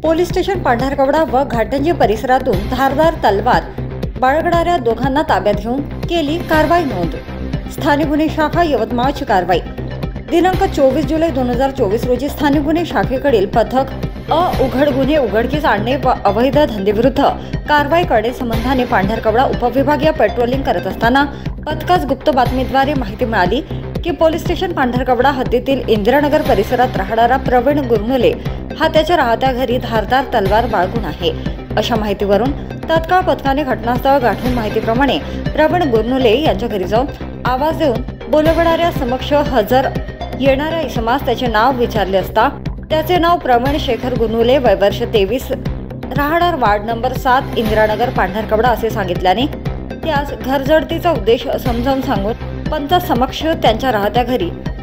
Police station Pandharkawada व घाटंजी परिसरातून धारदार तलवार बाळगणाऱ्या दोघांना ताब्यात घेऊन केली कारवाई नोंद। स्थानिक गुन्हे शाखा यवतमाळची कारवाई। दिनांक 24 जुलै 2024 रोजी स्थानिक गुन्हे शाखेकडील पथक उघड गुन्हे उघडकीस आणणे व अवैध धंदेविरुद्ध कारवाई करणे संबंधाने पांढरकवडा उपविभागीय पेट्रोलिंग करत असताना पथकास गुप्त बातमीद्वारे माहिती मिळाली की पोलीस स्टेशन पांढरकवडा हद्दीतील इंदिरानगर परिसरात राहणारा प्रवीण गुरनुले हा त्याच्या राहत्या घरी धारदार तलवार बाळगून आहे। अशा माहितीवरून तात्काळ पथकाने घटनास्थळ गाठून माहितीप्रमाणे प्रवीण गुरनुले यांच्या घरी जाऊन आवाज देऊन बोलवणाऱ्या समक्ष हजर येणाऱ्या इसमास त्याचे नाव विचारले असता त्याचे नाव प्रवीण शेखर गुरनुले वय वर्ष 23 राहणार वार्ड नंबर 7 इंदिरानगर पांढरकवडा असे सांगितल्याने त्यास घरजडतीचा उद्देश समजावून सांगून पंचासमक्ष त्यांच्या राहत्या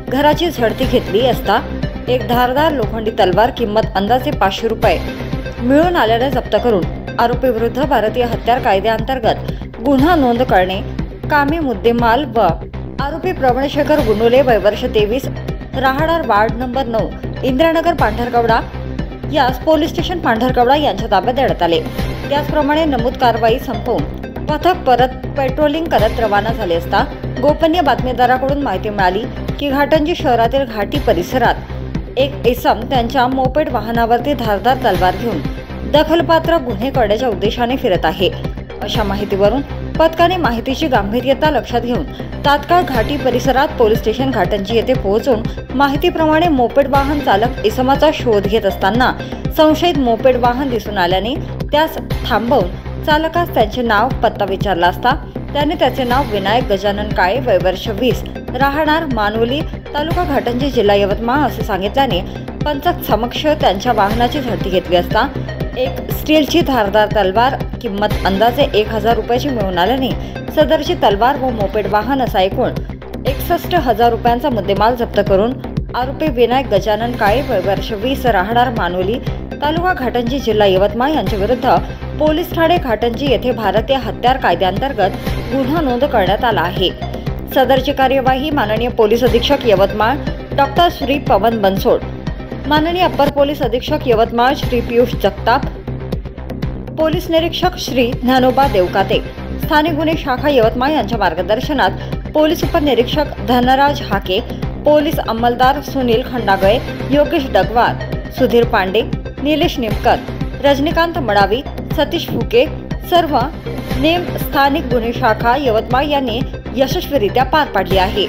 घराची झडती घेतली असता एक धारदार लोखंडी तलवार किंमत अंदाजे 500 रुपये मिळून आल्याने जप्त करून आरोपी विरुद्ध भारतीय हत्यार कायद्याअंतर्गत गुन्हा नोंद करणे कामी मुद्देमाल व आरोपी प्रवीण शेखर गुरनुले वय वर्ष 23 राहणार वार्ड नंबर 9 इंदिरानगर पांढरकवडा यास पोलीस स्टेशन पांढरकवडा यांच्या ताब्यात देण्यात आले। त्याचप्रमाणे नमूद कारवाई संपवून पथक परत पेट्रोलिंग करत रवाना झाले असता गोपनीय बातमीदाराकडून माहिती मिळाली की घाटंजी शहरातील घाटी परिसरात एक इसम त्यांच्या मोपेड वाहनावरती धारदार तलवार घेऊन दखलपात्र गुन्हे करण्याच्या उद्देशाने फिरत आहे। अशा माहितीवरून पथकाने माहितीची गांभीर्यता लक्षात घेऊन तात्काळ घाटी परिसरात पोलीस स्टेशन घाटंजी येथे पोहोचून माहितीप्रमाणे मोपेड वाहन चालक इसमाचा शोध घेत असताना संशयित मोपेड वाहन दिसून आल्याने त्यास थांबवून चालकास त्यांचे नाव पत्ता विचारला असता त्याने त्याचे नाव विनायक गजानन काळे वय वर्ष 20 राहणार मानोली तालुका घाटंजी जिल्हा यवतमाळ असे सांगितल्याने पंचक समक्ष त्यांच्या वाहनाची झडती घेतली असता एक स्टीलची धारदार तलवार किंमत अंदाजे 1000 रुपयाची मिळून आल्याने सदरची तलवार व मोपेड वाहन असा एकूण 61,000 रुपयांचा मुद्देमाल जप्त करून आरोपी विनायक गजानन काळे वय वर्ष 20 राहणार मानोली तालुका घाटंजी जिल्हा यवतमाळ यांच्या विरुद्ध पोलीस ठाणे घाटंजी येथे भारतीय हत्यार कायद्याअंतर्गत गुन्हा नोंद करण्यात आला आहे। सदरची कार्यवाही माननीय पोलीस अधीक्षक यवतमाळ डॉक्टर श्री पवन बनसोड, माननीय अपर पोलीस अधीक्षक यवतमाळ श्री पियुष जगताप, पोलीस निरीक्षक श्री ज्ञानोबा देवकाते, स्थानिक गुन्हे शाखा यवतमाळ यांच्या मार्गदर्शनात पोलीस उपनिरीक्षक धनराज हाके, पोलीस अंमलदार सुनील खंडागळे, योगेश डगवार, सुधीर पांडे, निलेश निमकर, रजनीकांत मडावी, सतीश फुके सर्व नेम स्थानिक गुन्हे शाखा यवतमाळ यांनी यशस्वीरित्या पार पाडली आहे।